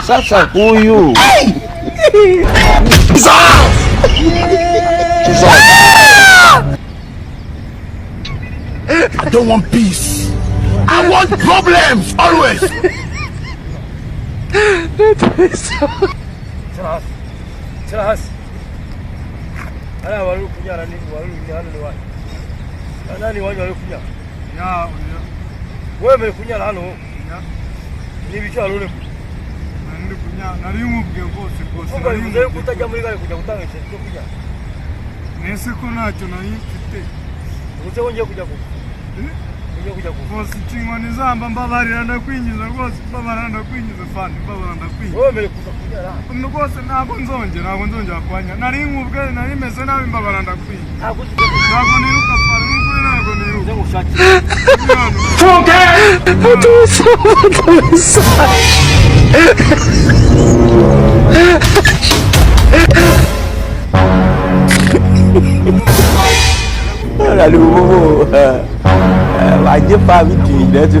Sasa huyu I don't want peace. I want problems always. Jelas. Ana walu punya nani walu ni nani wa. Nani walu punya? Ya, Wewe punya nani? ya. Ni bicho alone. Nandi punya, nari umubwiye rwose rwose. Kumva bivuze kutajya muri gare kujya gutanga ikintu punya. Nese ko ntacyo nari mfite. Uze wongeye kujya ku. Kujya ku. Rwose inkoni zamba mbabarira ndakwinjiza rwose mbabarira ndakwinjiza fani mbabarira ndakwinjiza. Wewe kuza punya la. Rwose ntabwo nzongera kwanya. Nari nkubwe nari meze nabi mbabarira ndakwinjiza. Ntabwo niruka fani n'ukuri ntabwo niruka. Uze ngushakire. lalu bobo aja paham itu dah tu.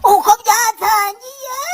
Oh, không ra thà gì á.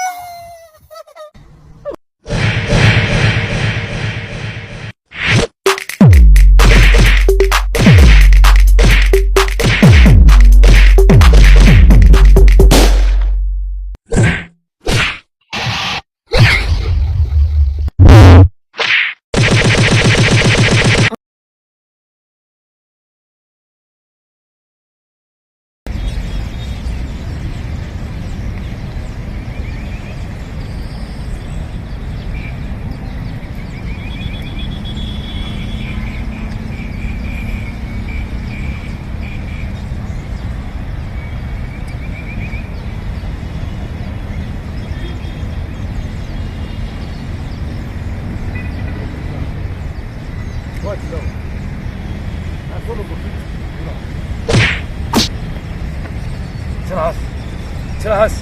Jelas.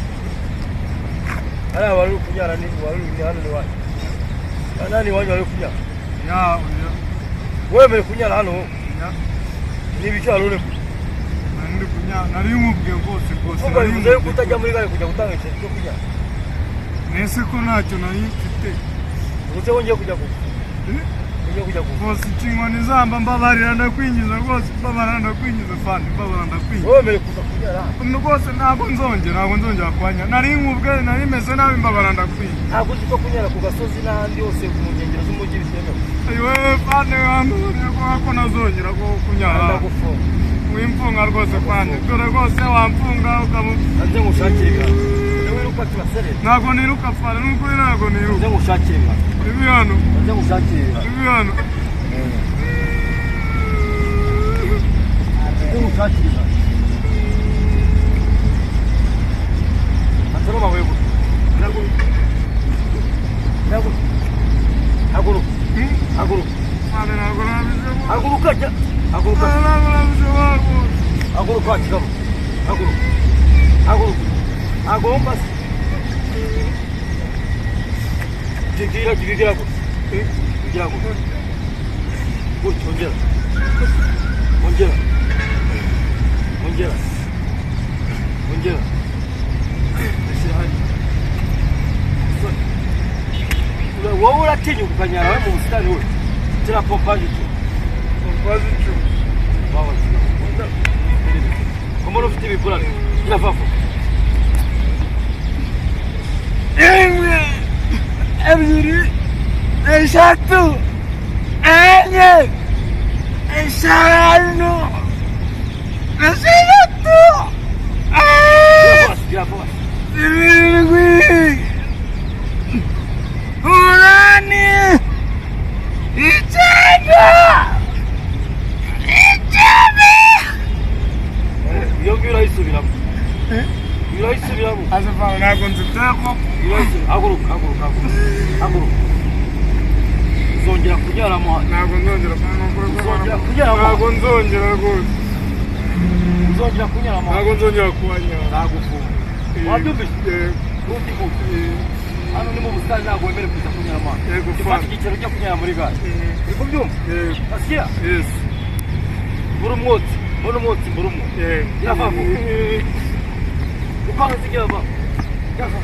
Ana walu punya nani walu ni nani wa. Nani walu punya? Ya, Wewe punya nani? ya. Ni bicho alone. Nandi punya, nari nkubwiye rwose rwose. Kumva bivuze kutajya muri gare kujya gutanga ikintu punya. Nese ko ntacyo nari mfite. Uze wongeye kujya ku. Kujya ku. Rwose inkoni zamba mbabarira ndakwinjiza rwose mbabarira ndakwinjiza fani mbabarira ndakwinjiza. Wewe kuza punya la. Rwose ntabwo nzongera kwanya. Nari nkubwe nari meze nabi mbabarira ndakwinjiza. Ntabwo uzi ko kunyara ku gasozi n'ahandi hose mu nkengero z'umujyi bitemewe. Ayiwe fani wamubonye ko nazongera ko kunyara. Ndagufunga. Wimfunga rwose fani. Dore rwose wamfunga ukamu. Nze ngushakire ibihano. Wewe wiruka turaserera. Ntabwo niruka fani n'ukuri ntabwo niruka. Nze ngushakire ibihano. Ibi hano. Nze ngushakire ibihano. Ibi hano. Nze ngushakire ibihano. Atoro mawe gusa. Haguruka. Fani ntabwo nabizemo. Haguruka. Ntabwo nabizemo. Haguruka kigabo. Haguruka. Agomba. Jigira ko. Jigira ko. Ongera. Wowe uratinya ukanyara we mu busitani we. Tira pompaje cyo. Pompaje cyo. Baba. Komoro ufite ibiburane. Gira vafu. Ebyiri. Eshatu. Enye. Eshanu. Eshatu. Gira vafu. Urani! Icyenda! Iyo ngiyo urayisubiramo. Urayisubiramo. Azava ntabwo nziteko. Haguruka. Uzongera kunyara mu hano. ntabwo nzongera Uzongera kunyara mu hano. ntabwo nzongera rwose Uzongera kunyara mu hano. ntabwo nzongera kuhanyara Nagufunga. Wabyumvise? yego Rundi gute. Hano ni mu busitani ntabwo wemerewe kuza kunyara mu hano. Yego, Gifata fine. igiciro cyo kunyara muri gare. Uri kubyumva? yego Asiya? yes Buri umwotsi. Buri umwotsi. Buri umwotsi. yego Yavaho. Upanga zigira baba. Yavaho.